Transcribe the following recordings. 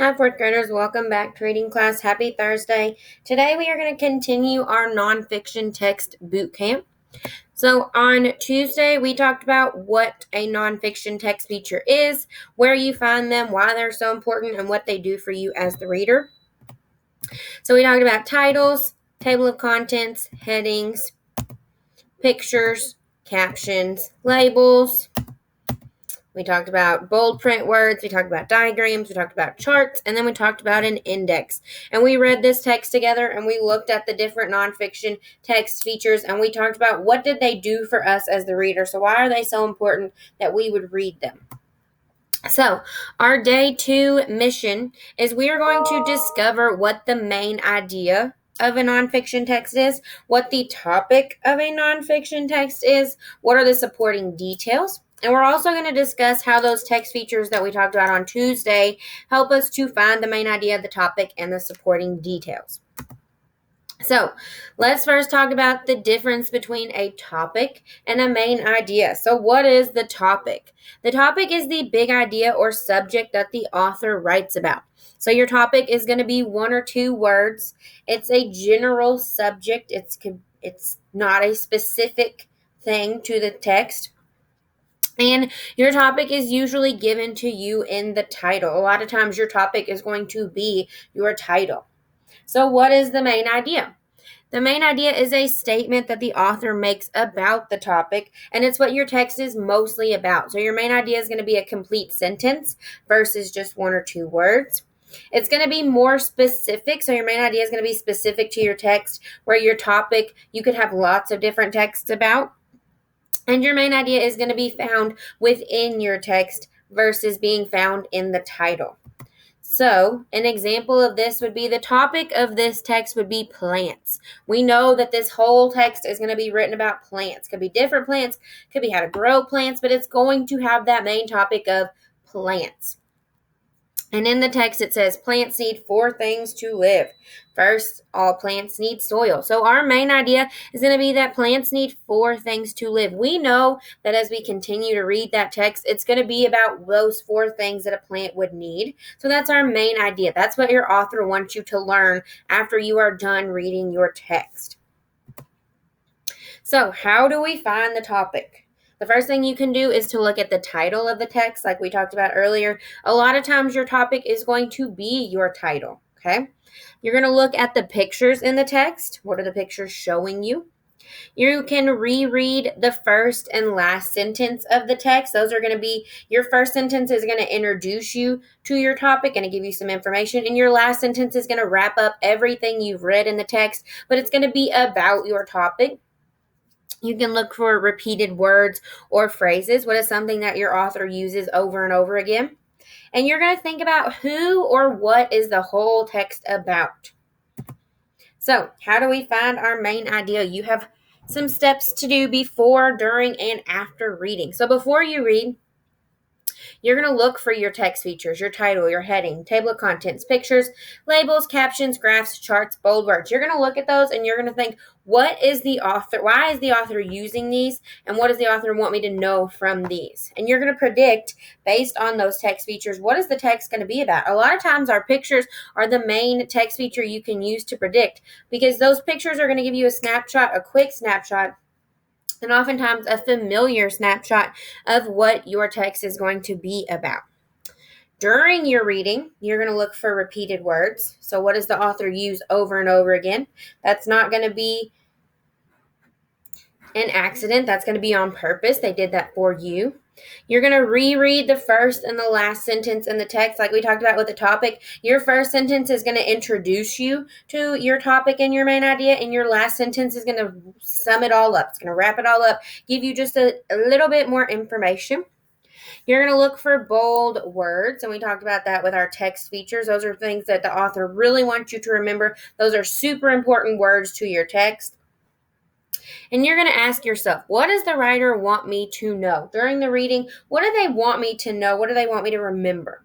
Hi, fourth graders. Welcome back to reading class. Happy Thursday. Today we are going to continue our nonfiction text boot camp. So on Tuesday, we talked about what a nonfiction text feature is, where you find them, why they're so important, and what they do for you as the reader. So we talked about titles, table of contents, headings, pictures, captions, labels. We talked about bold print words, we talked about diagrams, we talked about charts, and then we talked about an index. And we read this text together and we looked at the different nonfiction text features and we talked about what did they do for us as the reader. So why are they so important that we would read them? So our day 2 mission is we are going to discover what the main idea of a nonfiction text is, what the topic of a nonfiction text is, what are the supporting details, and we're also going to discuss how those text features that we talked about on Tuesday help us to find the main idea of the topic and the supporting details. So let's first talk about the difference between a topic and a main idea. So what is the topic? The topic is the big idea or subject that the author writes about. So your topic is going to be 1 or 2 words. It's a general subject. It's not a specific thing to the text. And your topic is usually given to you in the title. A lot of times your topic is going to be your title. So what is the main idea? The main idea is a statement that the author makes about the topic, and it's what your text is mostly about. So your main idea is going to be a complete sentence versus just 1 or 2 words. It's going to be more specific, so your main idea is going to be specific to your text, where your topic, you could have lots of different texts about. And your main idea is going to be found within your text versus being found in the title. So, an example of this would be the topic of this text would be plants. We know that this whole text is going to be written about plants. Could be different plants, could be how to grow plants, but it's going to have that main topic of plants. And in the text, it says plants need 4 things to live. First, all plants need soil. So our main idea is going to be that plants need 4 things to live. We know that as we continue to read that text, it's going to be about those 4 things that a plant would need. So that's our main idea. That's what your author wants you to learn after you are done reading your text. So how do we find the topic? The first thing you can do is to look at the title of the text, like we talked about earlier. A lot of times your topic is going to be your title, okay? You're going to look at the pictures in the text. What are the pictures showing you? You can reread the first and last sentence of the text. Those are going to be, your first sentence is going to introduce you to your topic and give you some information, and your last sentence is going to wrap up everything you've read in the text, but it's going to be about your topic. You can look for repeated words or phrases. What is something that your author uses over and over again? And you're going to think about who or what is the whole text about. So, how do we find our main idea? You have some steps to do before, during, and after reading. So, before you read, you're going to look for your text features, your title, your heading, table of contents, pictures, labels, captions, graphs, charts, bold words. You're going to look at those and you're going to think, what is the author, why is the author using these, and what does the author want me to know from these? And you're going to predict, based on those text features, what is the text going to be about? A lot of times our pictures are the main text feature you can use to predict, because those pictures are going to give you a snapshot, a quick snapshot, and oftentimes a familiar snapshot of what your text is going to be about. During your reading, you're going to look for repeated words. So what does the author use over and over again? That's not going to be an accident. That's going to be on purpose. They did that for you. You're going to reread the first and the last sentence in the text, like we talked about with the topic. Your first sentence is going to introduce you to your topic and your main idea, and your last sentence is going to sum it all up. It's going to wrap it all up, give you just a little bit more information. You're going to look for bold words, and we talked about that with our text features. Those are things that the author really wants you to remember. Those are super important words to your text. And you're going to ask yourself, what does the writer want me to know? During the reading, what do they want me to know? What do they want me to remember?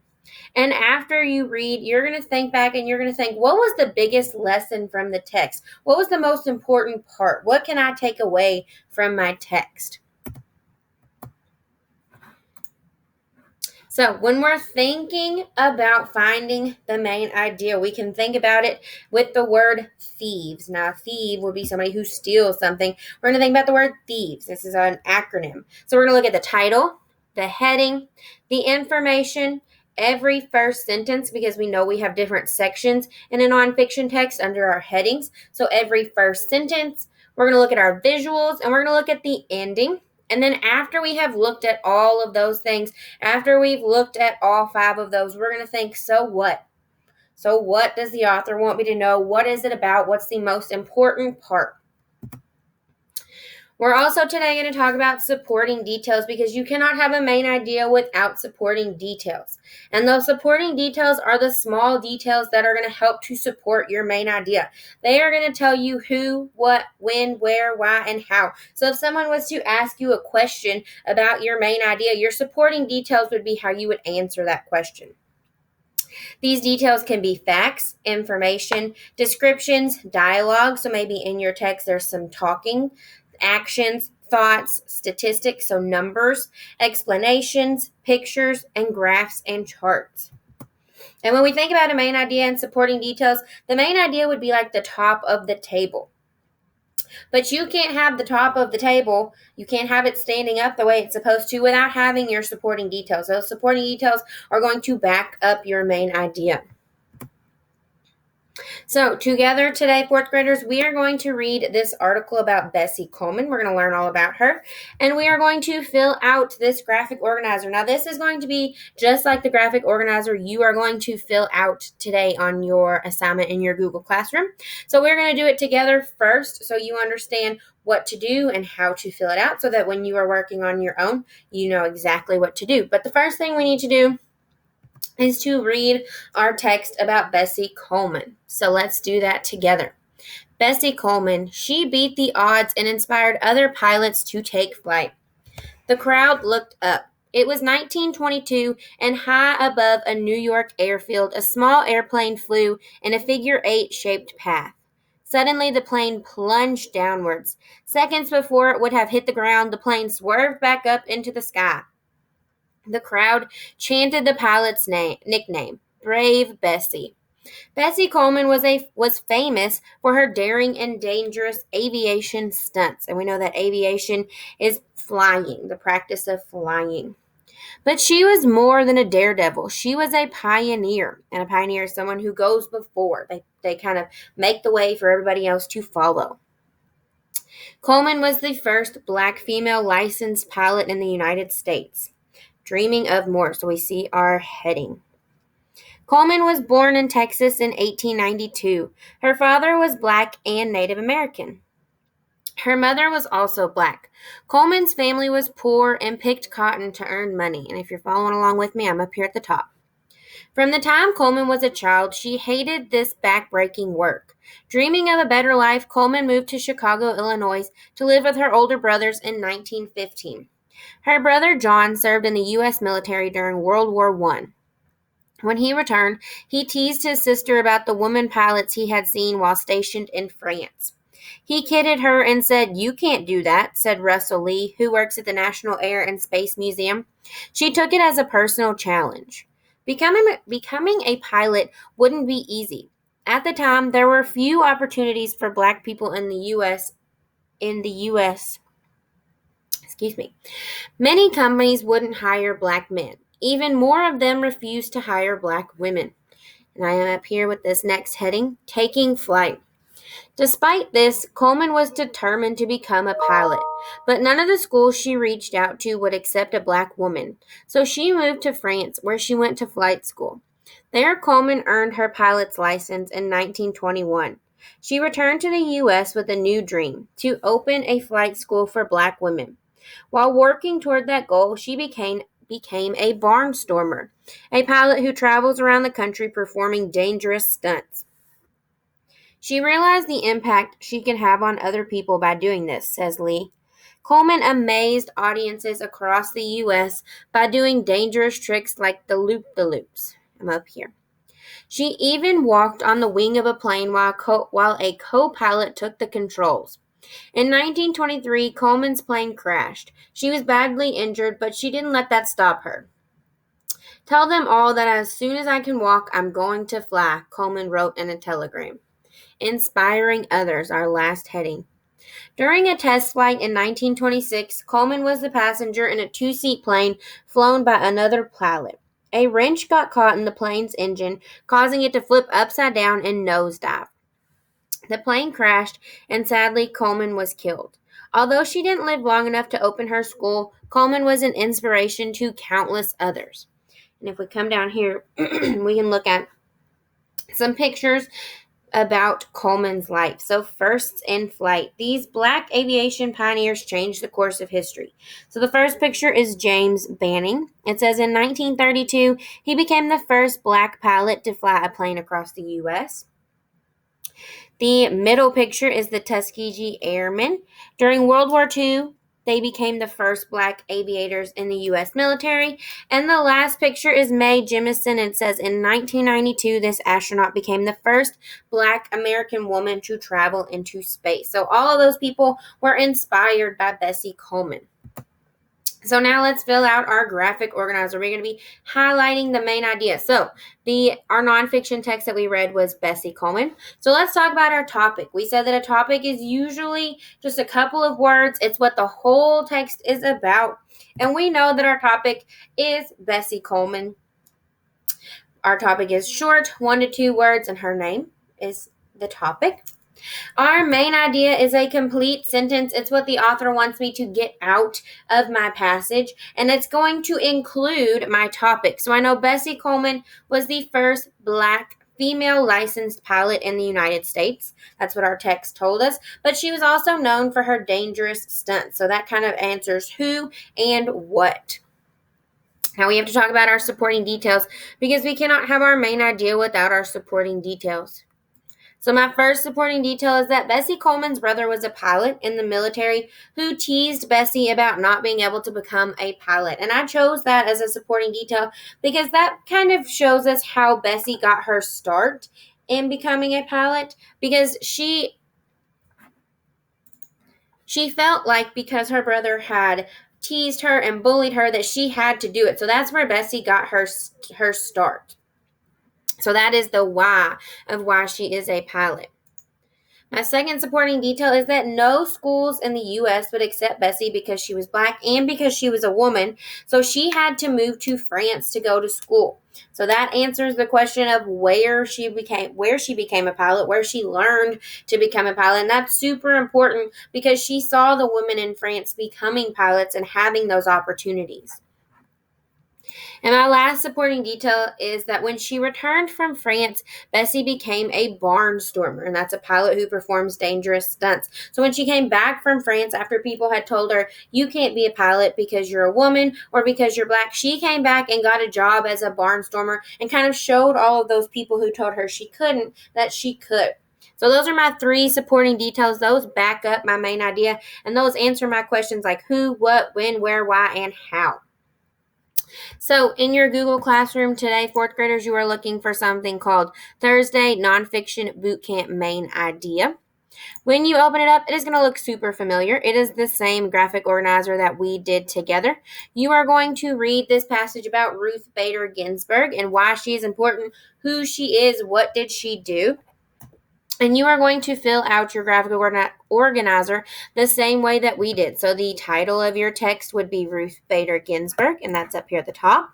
And after you read, you're going to think back and you're going to think, what was the biggest lesson from the text? What was the most important part? What can I take away from my text? So, when we're thinking about finding the main idea, we can think about it with the word thieves. Now, a thief would be somebody who steals something. We're going to think about the word thieves. This is an acronym. So, we're going to look at the title, the heading, the information, every first sentence, because we know we have different sections in a nonfiction text under our headings. So, every first sentence, we're going to look at our visuals, and we're going to look at the ending. And then after we have looked at all of those things, after we've looked at all 5 of those, we're going to think, so what? So what does the author want me to know? What is it about? What's the most important part? We're also today going to talk about supporting details, because you cannot have a main idea without supporting details. And those supporting details are the small details that are going to help to support your main idea. They are going to tell you who, what, when, where, why, and how. So if someone was to ask you a question about your main idea, your supporting details would be how you would answer that question. These details can be facts, information, descriptions, dialogue. So maybe in your text there's some talking, actions, thoughts, statistics, so numbers, explanations, pictures, and graphs and charts. And when we think about a main idea and supporting details, the main idea would be like the top of the table. But you can't have the top of the table, you can't have it standing up the way it's supposed to without having your supporting details. Those supporting details are going to back up your main idea. So together today, 4th graders, we are going to read this article about Bessie Coleman. We're going to learn all about her, and we are going to fill out this graphic organizer. Now, this is going to be just like the graphic organizer you are going to fill out today on your assignment in your Google Classroom. So we're going to do it together first so you understand what to do and how to fill it out, so that when you are working on your own, you know exactly what to do. But the first thing we need to do is to read our text about Bessie Coleman. So let's do that together. Bessie Coleman, she beat the odds and inspired other pilots to take flight. The crowd looked up. It was 1922, and high above a New York airfield, a small airplane flew in a figure-8-shaped path. Suddenly, the plane plunged downwards. Seconds before it would have hit the ground, the plane swerved back up into the sky. The crowd chanted the pilot's nickname, Brave Bessie. Bessie Coleman was famous for her daring and dangerous aviation stunts. And we know that aviation is flying, the practice of flying. But she was more than a daredevil. She was a pioneer. And a pioneer is someone who goes before. They kind of make the way for everybody else to follow. Coleman was the first black female licensed pilot in the United States. Dreaming of more. So we see our heading. Coleman was born in Texas in 1892. Her father was black and Native American. Her mother was also black. Coleman's family was poor and picked cotton to earn money. And if you're following along with me, I'm up here at the top. From the time Coleman was a child, she hated this backbreaking work. Dreaming of a better life, Coleman moved to Chicago, Illinois, to live with her older brothers in 1915. Her brother John served in the U.S. military during World War I. When he returned, he teased his sister about the woman pilots he had seen while stationed in France. He kidded her and said, "You can't do that," said Russell Lee, who works at the National Air and Space Museum. She took it as a personal challenge. Becoming a pilot wouldn't be easy. At the time, there were few opportunities for black people in the U.S. Many companies wouldn't hire black men. Even more of them refused to hire black women. And I am up here with this next heading, Taking Flight. Despite this, Coleman was determined to become a pilot, but none of the schools she reached out to would accept a black woman. So she moved to France, where she went to flight school. There, Coleman earned her pilot's license in 1921. She returned to the U.S. with a new dream, to open a flight school for black women. While working toward that goal, she became a barnstormer, a pilot who travels around the country performing dangerous stunts. She realized the impact she could have on other people by doing this, says Lee. Coleman amazed audiences across the U.S. by doing dangerous tricks like the loop-the-loops. I'm up here. She even walked on the wing of a plane while a co-pilot took the controls. In 1923, Coleman's plane crashed. She was badly injured, but she didn't let that stop her. Tell them all that as soon as I can walk, I'm going to fly, Coleman wrote in a telegram. Inspiring others, our last heading. During a test flight in 1926, Coleman was the passenger in a two-seat plane flown by another pilot. A wrench got caught in the plane's engine, causing it to flip upside down and nosedive. The plane crashed, and sadly, Coleman was killed. Although she didn't live long enough to open her school, Coleman was an inspiration to countless others. And if we come down here, we can look at some pictures about Coleman's life. So, firsts in flight. These black aviation pioneers changed the course of history. So, the first picture is James Banning. It says in 1932, he became the first black pilot to fly a plane across the U.S. The middle picture is the Tuskegee Airmen. During World War II, they became the first black aviators in the U.S. military. And the last picture is Mae Jemison. It says in 1992, this astronaut became the first black American woman to travel into space. So all of those people were inspired by Bessie Coleman. So now let's fill out our graphic organizer. We're going to be highlighting the main idea. So our nonfiction text that we read was Bessie Coleman. So let's talk about our topic. We said that a topic is usually just a couple of words. It's what the whole text is about. And we know that our topic is Bessie Coleman. Our topic is short, 1 to 2 words, and her name is the topic. Our main idea is a complete sentence. It's what the author wants me to get out of my passage, and it's going to include my topic. So I know Bessie Coleman was the first black female licensed pilot in the United States. That's what our text told us. But she was also known for her dangerous stunts. So that kind of answers who and what. Now we have to talk about our supporting details because we cannot have our main idea without our supporting details. So my first supporting detail is that Bessie Coleman's brother was a pilot in the military who teased Bessie about not being able to become a pilot. And I chose that as a supporting detail because that kind of shows us how Bessie got her start in becoming a pilot, because she felt like because her brother had teased her and bullied her that she had to do it. So that's where Bessie got her start. So that is the why of why she is a pilot. My second supporting detail is that no schools in the U.S. would accept Bessie because she was black and because she was a woman. So she had to move to France to go to school. So that answers the question of where she became a pilot, where she learned to become a pilot. And that's super important because she saw the women in France becoming pilots and having those opportunities. And my last supporting detail is that when she returned from France, Bessie became a barnstormer, and that's a pilot who performs dangerous stunts. So when she came back from France after people had told her, you can't be a pilot because you're a woman or because you're black, she came back and got a job as a barnstormer and kind of showed all of those people who told her she couldn't that she could. So those are my 3 supporting details. Those back up my main idea, and those answer my questions like who, what, when, where, why, and how. So in your Google Classroom today, 4th graders, you are looking for something called Thursday Nonfiction Bootcamp Main Idea. When you open it up, it is going to look super familiar. It is the same graphic organizer that we did together. You are going to read this passage about Ruth Bader Ginsburg and why she is important, who she is, what did she do. And you are going to fill out your graphic organizer the same way that we did. So the title of your text would be Ruth Bader Ginsburg, and that's up here at the top.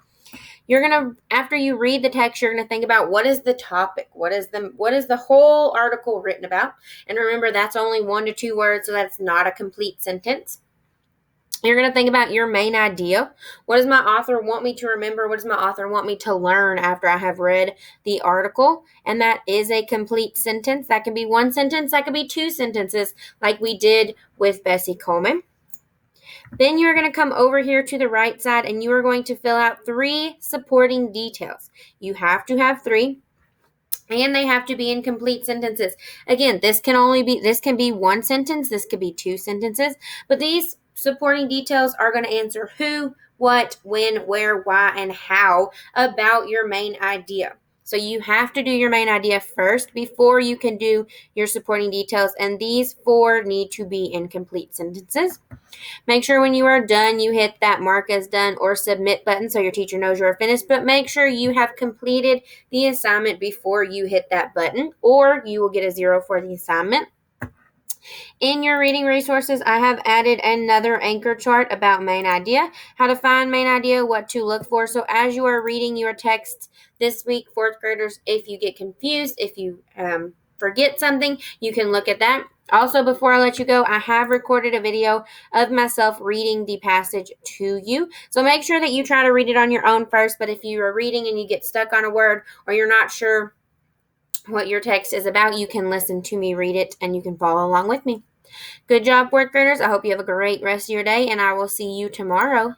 After you read the text, you're going to think about what is the topic? What is the whole article written about? And remember, that's only 1 to 2 words, so that's not a complete sentence. You're going to think about your main idea. What does my author want me to remember? What does my author want me to learn after I have read the article? And that is a complete sentence. That can be 1 sentence. That could be 2 sentences like we did with Bessie Coleman. Then you're going to come over here to the right side and you are going to fill out 3 supporting details. You have to have 3. And they have to be in complete sentences. Again, this can be 1 sentence. This could be 2 sentences. But these supporting details are going to answer who, what, when, where, why, and how about your main idea. So you have to do your main idea first before you can do your supporting details, and these 4 need to be in complete sentences. Make sure when you are done, you hit that mark as done or submit button so your teacher knows you are finished, but make sure you have completed the assignment before you hit that button, or you will get a 0 for the assignment. In your reading resources, I have added another anchor chart about main idea, how to find main idea, what to look for. So as you are reading your text this week, 4th graders, if you get confused, if you forget something, you can look at that. Also, before I let you go, I have recorded a video of myself reading the passage to you. So make sure that you try to read it on your own first, but if you are reading and you get stuck on a word or you're not sure what your text is about, you can listen to me read it and you can follow along with me. Good job, 4th graders. I hope you have a great rest of your day, and I will see you tomorrow.